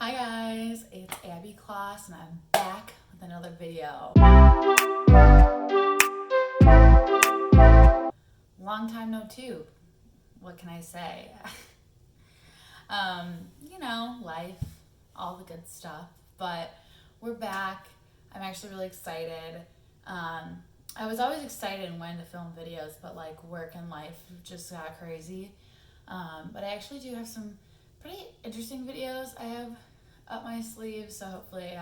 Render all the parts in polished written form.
Hi guys, it's Abby Kloss and I'm back with another video. Long time no tube. What can I say? Life, all the good stuff. But we're back. I'm actually really excited. I was always excited and wanted to film videos, but like work and life just got crazy. But I actually do have some pretty interesting videos I have up my sleeve, so hopefully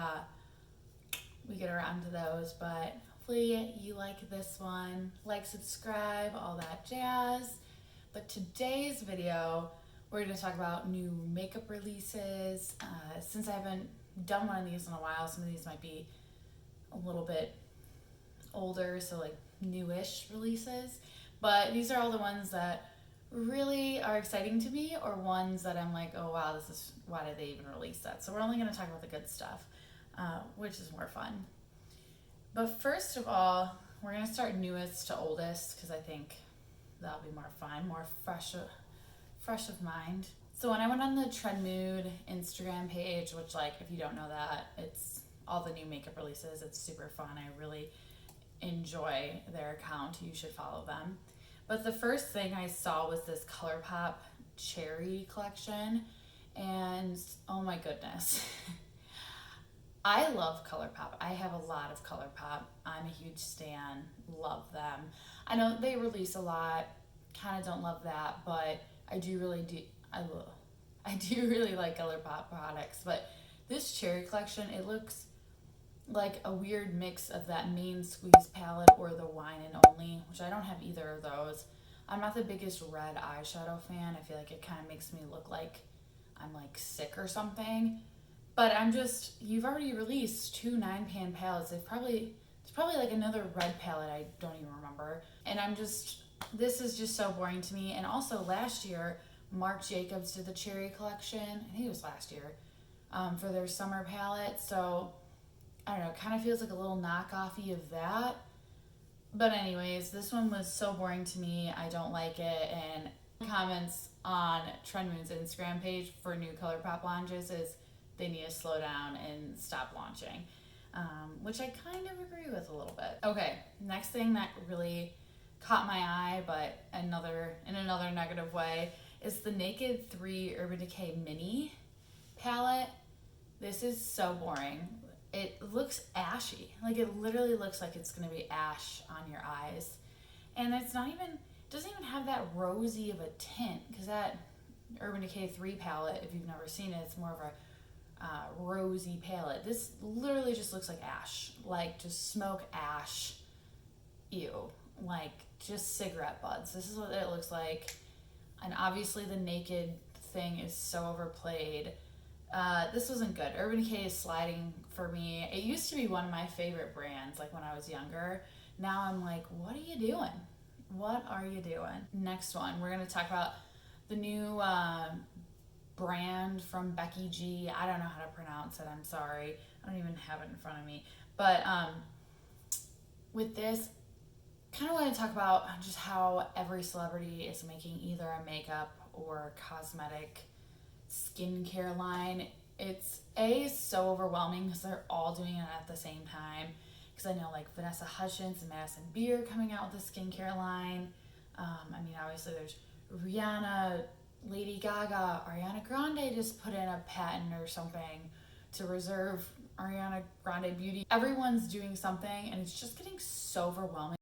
we get around to those. But hopefully you like this one. Like, subscribe, all that jazz. But today's video, we're going to talk about new makeup releases. Since I haven't done one of these in a while, some of these might be a little bit older, so like newish releases. But these are all the ones that really are exciting to me, or ones that I'm like, oh wow, why did they even release that? So we're only going to talk about the good stuff, which is more fun. But first of all, we're going to start newest to oldest, because I think that'll be more fun, more fresh of mind. So when I went on the Trend Mood Instagram page, which, like, if you don't know that, it's all the new makeup releases. It's super fun. I really enjoy their account. You should follow them. But the first thing I saw was this Colourpop cherry collection, and oh my goodness. I love Colourpop. I have a lot of Colourpop. I'm a huge stan. Love them. I know they release a lot. Kind of don't love that, but I do really like Colourpop products. But this cherry collection, it looks like a weird mix of that main squeeze palette or the wine and only, which I don't have either of those. I'm not the biggest red eyeshadow fan. I feel like it kind of makes me look like I'm like sick or something. But you've already released two 9-pan palettes. There's probably like another red palette I don't even remember. And this is just so boring to me. And also last year, Marc Jacobs did the cherry collection. I think it was last year, for their summer palette. So I don't know, it kind of feels like a little knockoffy of that. But anyways, this one was so boring to me. I don't like it. And comments on Trend Moon's Instagram page for new Colourpop launches is they need to slow down and stop launching, which I kind of agree with a little bit. Okay, next thing that really caught my eye, but in another negative way, is the Naked 3 Urban Decay Mini palette. This is so boring. It looks ashy. Like, it literally looks like it's going to be ash on your eyes. And it doesn't even have that rosy of a tint, because that Urban Decay 3 palette, if you've never seen it, it's more of a rosy palette. This literally just looks like ash, like just smoke ash. Ew, like just cigarette butts. This is what it looks like. And obviously the Naked thing is so overplayed. This wasn't good. Urban Decay is sliding for me. It used to be one of my favorite brands, like when I was younger. Now I'm like, what are you doing? What are you doing? Next one, we're going to talk about the new brand from Becky G. I don't know how to pronounce it. I'm sorry. I don't even have it in front of me. But with this, kind of want to talk about just how every celebrity is making either a makeup or cosmetic skincare line. It's so overwhelming because they're all doing it at the same time. Because I know like Vanessa Hudgens and Madison Beer coming out with a skincare line. Obviously there's Rihanna, Lady Gaga, Ariana Grande just put in a patent or something to reserve Ariana Grande beauty. Everyone's doing something, and it's just getting so overwhelming.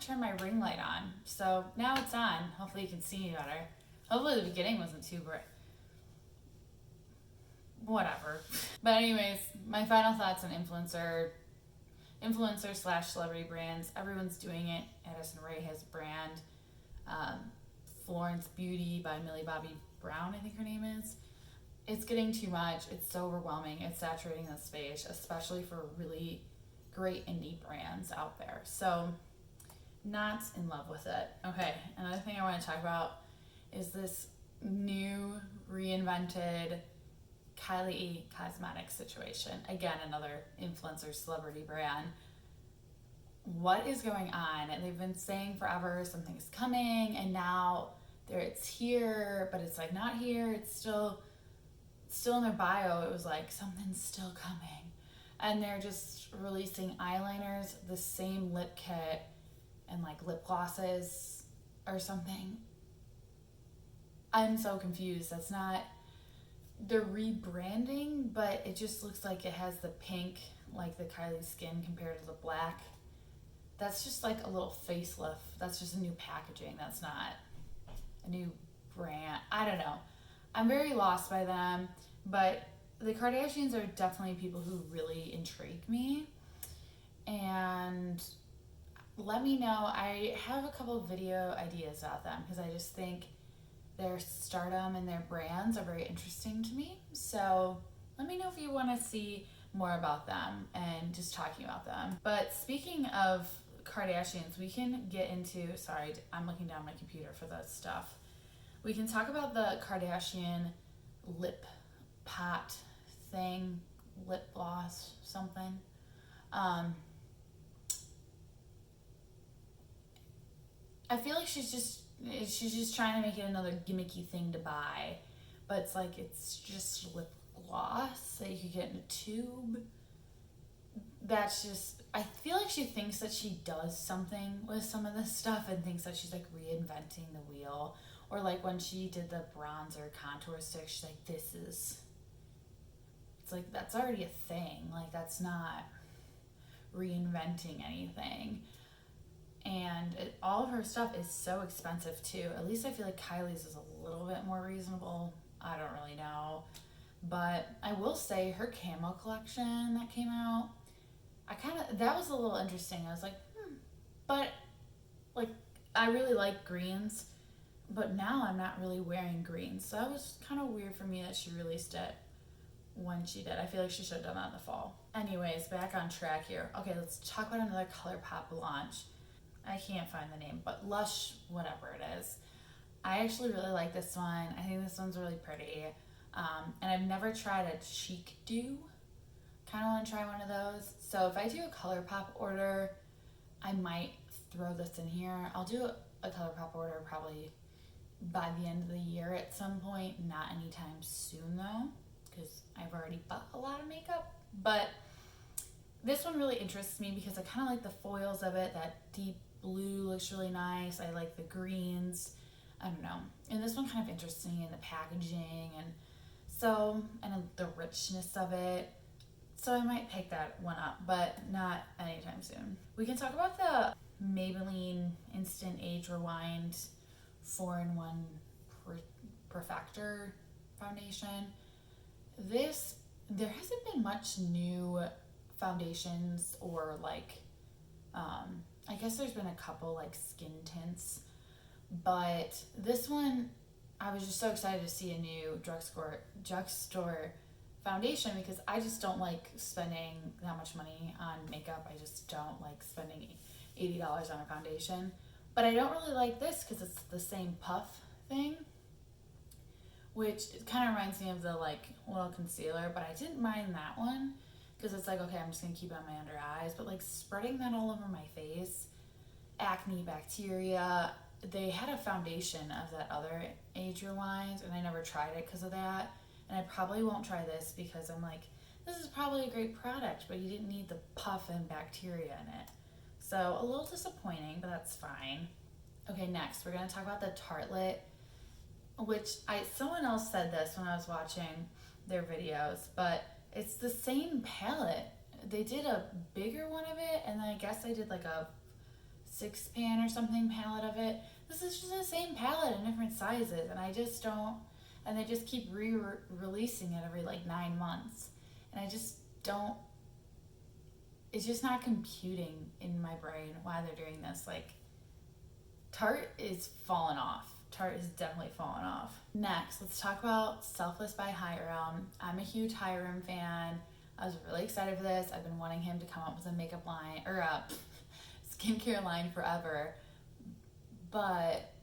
Turn my ring light on, so now it's on. Hopefully you can see me better. Hopefully the beginning wasn't too bright. Whatever. But anyways, my final thoughts on influencer / celebrity brands. Everyone's doing it. Addison Rae has a brand. Florence Beauty by Millie Bobby Brown, I think her name is. It's getting too much. It's so overwhelming. It's saturating the space, especially for really great indie brands out there. So, not in love with it. Okay, another thing I want to talk about is this new reinvented Kylie cosmetics situation. Again, another influencer celebrity brand. what is going on? And they've been saying forever something's coming, and now it's here, but it's like not here. It's still in their bio. It was like something's still coming, and they're just releasing eyeliners, the same lip kit, and like lip glosses or something. I'm so confused. That's not, they're rebranding, but it just looks like it has the pink, like the Kylie skin compared to the black. That's just like a little facelift. That's just a new packaging. That's not a new brand. I don't know. I'm very lost by them, but the Kardashians are definitely people who really intrigue me. And let me know. I have a couple of video ideas about them because I just think their stardom and their brands are very interesting to me. So let me know if you want to see more about them and just talking about them. But speaking of Kardashians, we can get into, sorry, I'm looking down my computer for that stuff. We can talk about the Kardashian lip pot thing, lip gloss, something. I feel like she's just trying to make it another gimmicky thing to buy, but it's just lip gloss that you could get in a tube. That's just, I feel like she thinks that she does something with some of this stuff and thinks that she's like reinventing the wheel. Or like when she did the bronzer contour stick, she's like, it's like that's already a thing. Like that's not reinventing anything. And all of her stuff is so expensive too. At least I feel like Kylie's is a little bit more reasonable. I don't really know. But I will say her camo collection that came out, that was a little interesting. I was like, But like, I really like greens, but now I'm not really wearing greens. So that was kind of weird for me that she released it when she did. I feel like she should have done that in the fall. Anyways, back on track here. Okay, let's talk about another Colourpop launch. I can't find the name, but Lush, whatever it is. I actually really like this one. I think this one's really pretty. And I've never tried a cheek dew. Kind of want to try one of those. So if I do a Colourpop order, I might throw this in here. I'll do a Colourpop order probably by the end of the year at some point. Not anytime soon though, because I've already bought a lot of makeup. But this one really interests me because I kind of like the foils of it. That deep blue looks really nice. I like the greens. I don't know. And this one kind of interests me in the packaging and the richness of it. So I might pick that one up, but not anytime soon. We can talk about the Maybelline Instant Age Rewind 4-in-1 Perfector foundation. There hasn't been much new foundations or I guess there's been a couple like skin tints, but this one I was just so excited to see a new drugstore foundation because I just don't like spending that much money on makeup. I just don't like spending $80 on a foundation. But I don't really like this because it's the same puff thing, which kind of reminds me of the like little concealer, but I didn't mind that one because it's like, okay, I'm just gonna keep it on my under eyes, but like spreading that all over my face, acne, bacteria. They had a foundation of that other Age Rewind, and I never tried it because of that. And I probably won't try this because I'm like, this is probably a great product, but you didn't need the puff and bacteria in it. So a little disappointing, but that's fine. Okay, next we're gonna talk about the Tartelette, which someone else said this when I was watching their videos, but it's the same palette. They did a bigger one of it, and then I guess they did like a 6-pan or something palette of it. This is just the same palette in different sizes, and I just don't, and they just keep releasing it every like 9 months, and I just don't, it's just not computing in my brain why they're doing this. Like, Tarte is falling off. Tarte is definitely falling off. Next, let's talk about Selfless by Hiram. I'm a huge Hiram fan. I was really excited for this. I've been wanting him to come up with a makeup line, or a skincare line forever, but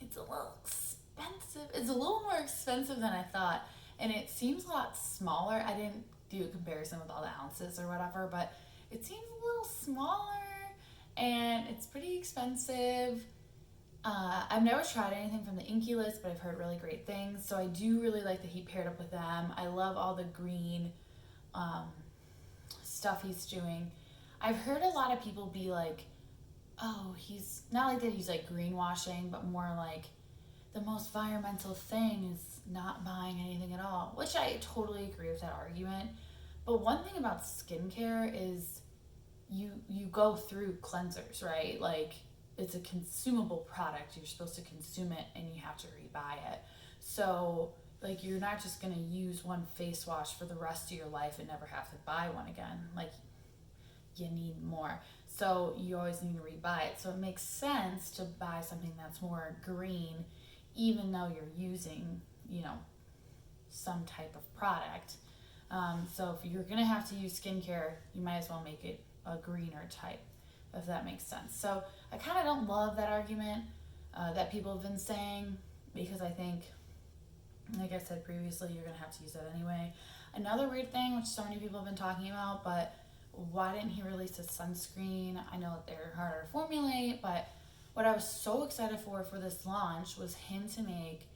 it's a little expensive. It's a little more expensive than I thought, and it seems a lot smaller. I didn't do a comparison with all the ounces or whatever, but it seems a little smaller and it's pretty expensive. I've never tried anything from the Inky List, but I've heard really great things. So I do really like that he paired up with them. I love all the green um, stuff he's doing. I've heard a lot of people be like, oh, he's not like that he's like greenwashing, but more like the most environmental thing is not buying anything at all, which I totally agree with that argument. But one thing about skincare is you go through cleansers, right? Like it's a consumable product. You're supposed to consume it and you have to rebuy it. So like you're not just gonna use one face wash for the rest of your life and never have to buy one again. Like you need more. So you always need to rebuy it. So it makes sense to buy something that's more green, even though you're using, some type of product. So if you're gonna have to use skincare, you might as well make it a greener type, if that makes sense. So I kind of don't love that argument that people have been saying, because I think, like I said previously, you're gonna have to use that anyway. Another weird thing, which so many people have been talking about, but why didn't he release a sunscreen? I know that they're harder to formulate, but what I was so excited for this launch was him to make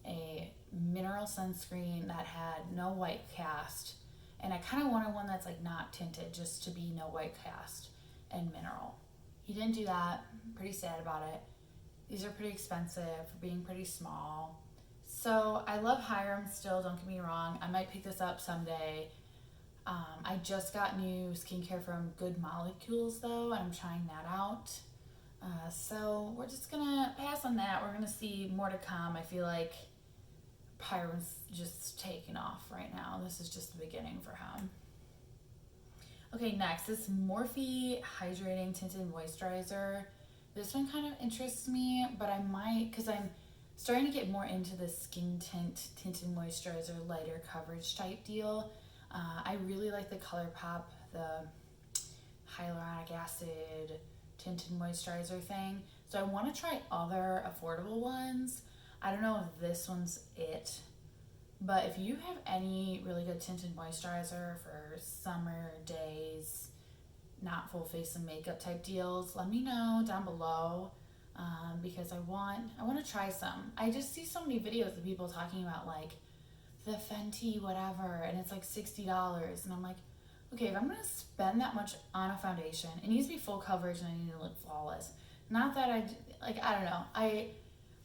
a mineral sunscreen that had no white cast. And I kind of wanted one that's like not tinted, just to be no white cast and mineral. He didn't do that. I'm pretty sad about it. These are pretty expensive for being pretty small. So I love Hiram still, don't get me wrong. I might pick this up someday. I just got new skincare from Good Molecules though, and I'm trying that out. So we're just gonna pass on that. We're gonna see more to come. I feel like Hiram's just taking off right now. This is just the beginning for him. Okay, next, this Morphe Hydrating Tinted Moisturizer. This one kind of interests me, but I might, because I'm starting to get more into the skin tint tinted moisturizer, lighter coverage type deal. I really like the Colourpop, the hyaluronic acid tinted moisturizer thing. So I want to try other affordable ones. I don't know if this one's it, but if you have any really good tinted moisturizer for summer days, not full face and makeup type deals, let me know down below, because I want to try some. I just see so many videos of people talking about like the Fenty whatever, and it's like $60, and I'm like, okay, if I'm gonna spend that much on a foundation, it needs to be full coverage and I need to look flawless. Not that I don't know.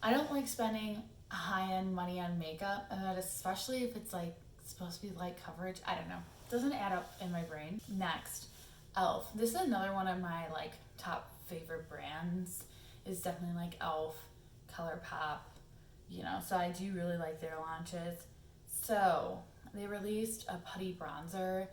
I don't like spending high-end money on makeup, and especially if it's like supposed to be light coverage. I don't know. It doesn't add up in my brain. Next, Elf. This is another one of my like top favorite brands. Is definitely like Elf, Colourpop, so I do really like their launches. So they released a putty bronzer.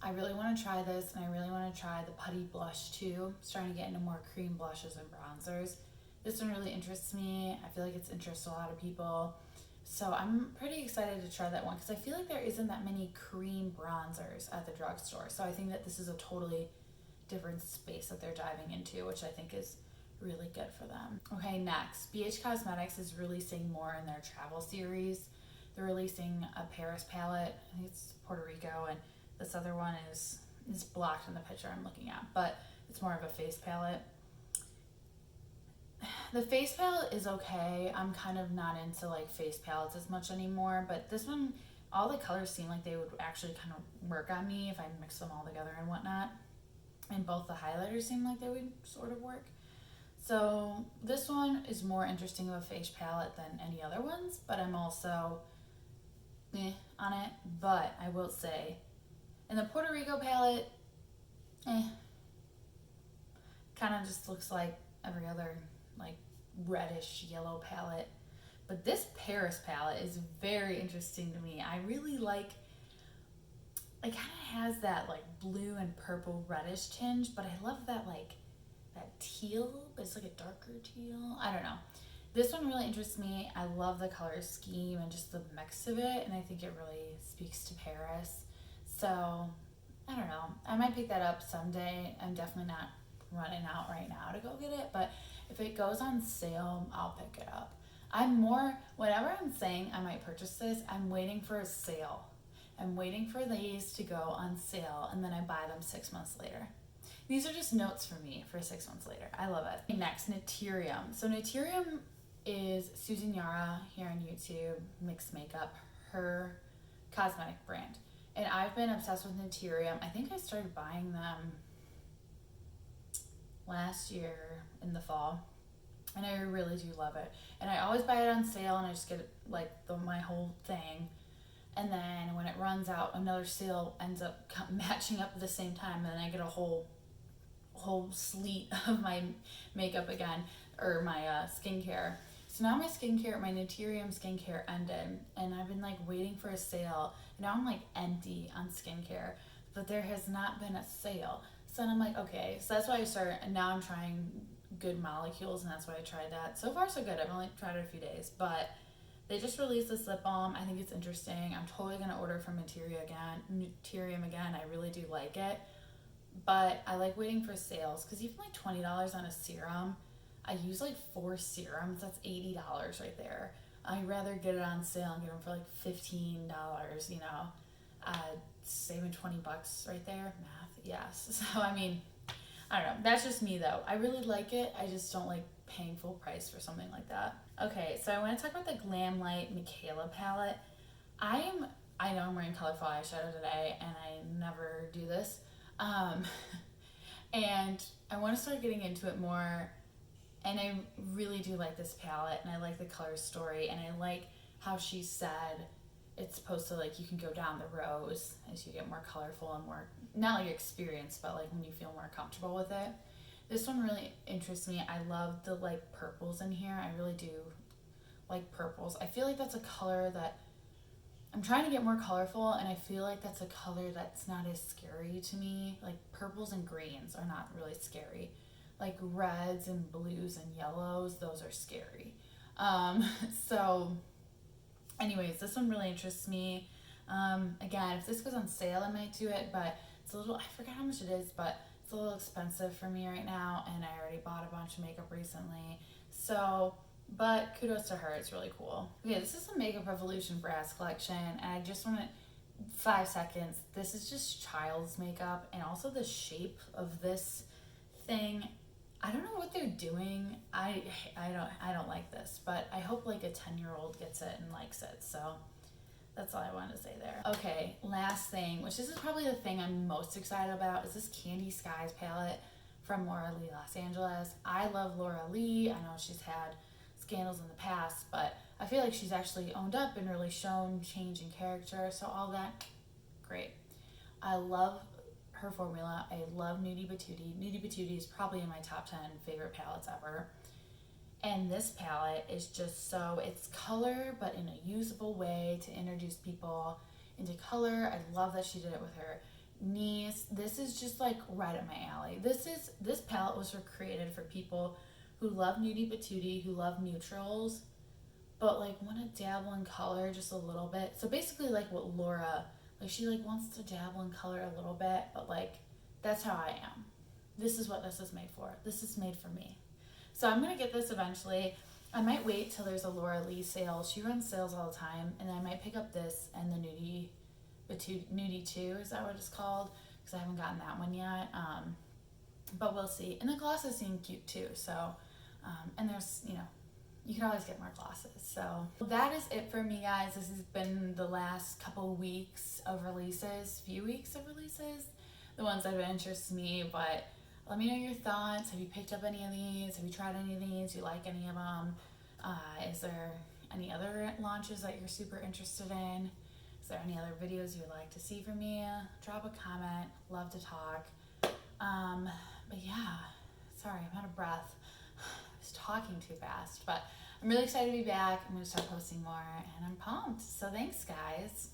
I really want to try this, and I really want to try the putty blush too. I'm starting to get into more cream blushes and bronzers. This one really interests me. I feel like it's interests a lot of people. So I'm pretty excited to try that one, because I feel like there isn't that many cream bronzers at the drugstore. So I think that this is a totally different space that they're diving into, which I think is really good for them. Okay, next, BH Cosmetics is releasing more in their travel series. They're releasing a Paris palette. I think it's Puerto Rico, and this other one is blocked in the picture I'm looking at, but it's more of a face palette. The face palette is okay. I'm kind of not into like face palettes as much anymore, but this one, all the colors seem like they would actually kind of work on me if I mix them all together and whatnot. And both the highlighters seem like they would sort of work. So this one is more interesting of a face palette than any other ones, but I'm also on it. But I will say, in the Puerto Rico palette, kind of just looks like every other like reddish yellow palette. But this Paris palette is very interesting to me. I really like, it kind of has that like blue and purple reddish tinge, but I love that like that teal, but it's like a darker teal. I don't know. This one really interests me. I love the color scheme and just the mix of it, and I think it really speaks to Paris. So I don't know. I might pick that up someday. I'm definitely not running out right now to go get it, but if it goes on sale, I'll pick it up. Whenever I'm saying I might purchase this, I'm waiting for a sale. I'm waiting for these to go on sale, and then I buy them 6 months later. These are just notes for me for 6 months later. I love it. Next, Naturium. So Naturium is Susan Yara here on YouTube, mixed makeup, her cosmetic brand. And I've been obsessed with Naturium. I think I started buying them last year in the fall, and I really do love it. And I always buy it on sale, and I just get like my whole thing. And then when it runs out, another sale ends up matching up at the same time, and then I get a whole sleet of my makeup again, or my skincare. So now my Naturium skincare ended, and I've been like waiting for a sale. Now I'm like empty on skincare, but there has not been a sale. So then I'm like, okay, so that's why I started, and now I'm trying Good Molecules, and that's why I tried that. So far so good. I've only tried it a few days, but they just released this lip balm. I think it's interesting. I'm totally gonna order from Naturium again. I really do like it, but I like waiting for sales, because even like $20 on a serum, I use like 4 serums. That's $80 right there. I'd rather get it on sale and get them for like $15. You know, saving $20 right there. Math, yes. So I mean, I don't know. That's just me though. I really like it. I just don't like paying full price for something like that. Okay, so I want to talk about the Glam Light Michaela palette. I know I'm wearing colorful eyeshadow today, and I never do this. And I want to start getting into it more. And I really do like this palette, and I like the color story, and I like how she said it's supposed to, like, you can go down the rows as you get more colorful and more, not like experience, but like when you feel more comfortable with it. This one really interests me. I love the like purples in here. I really do like purples. I feel like that's a color that I'm trying to get more colorful, and I feel like that's a color that's not as scary to me. Like purples and greens are not really scary. Like reds and blues and yellows, those are scary. So anyways, this one really interests me. Again, if this goes on sale, I might do it, but it's a little, I forgot how much it is, but it's a little expensive for me right now, and I already bought a bunch of makeup recently. So, but kudos to her, it's really cool. Okay, this is the Makeup Revolution Brass Collection, and I just want to, 5 seconds, this is just child's makeup, and also the shape of this thing, I don't know what they're doing. I don't like this, but I hope like a 10-year-old gets it and likes it. So that's all I wanted to say there. Okay, last thing, which this is probably the thing I'm most excited about, is this Candy Skies palette from Laura Lee Los Angeles. I love Laura Lee. I know she's had scandals in the past, but I feel like she's actually owned up and really shown change in character. So all that, great. I love her formula. I love Nudie Patootie. Nudie Patootie is probably in my top 10 favorite palettes ever. And this palette is just so, it's color, but in a usable way to introduce people into color. I love that she did it with her niece. This is just like right up my alley. This palette was created for people who love Nudie Patootie, who love neutrals, but like want to dabble in color just a little bit. So basically like what Laura, like she like wants to dabble in color a little bit, but like that's how I am. This is what this is made for. This is made for me. So I'm gonna get this eventually. I might wait till there's a Laura Lee sale. She runs sales all the time, and I might pick up this and the Nudie 2, is that what it's called? Because I haven't gotten that one yet. But we'll see. And the glosses seem cute too. So, and there's, you know, you can always get more glosses. So that is it for me, guys. This has been the last couple weeks of releases, few weeks of releases, the ones that have interested me. But let me know your thoughts. Have you picked up any of these? Have you tried any of these? Do you like any of them? Is there any other launches that you're super interested in? Is there any other videos you'd like to see from me? Drop a comment. Love to talk. But yeah, sorry, I'm out of breath. I was talking too fast, but I'm really excited to be back. I'm going to start posting more, and I'm pumped. So thanks, guys.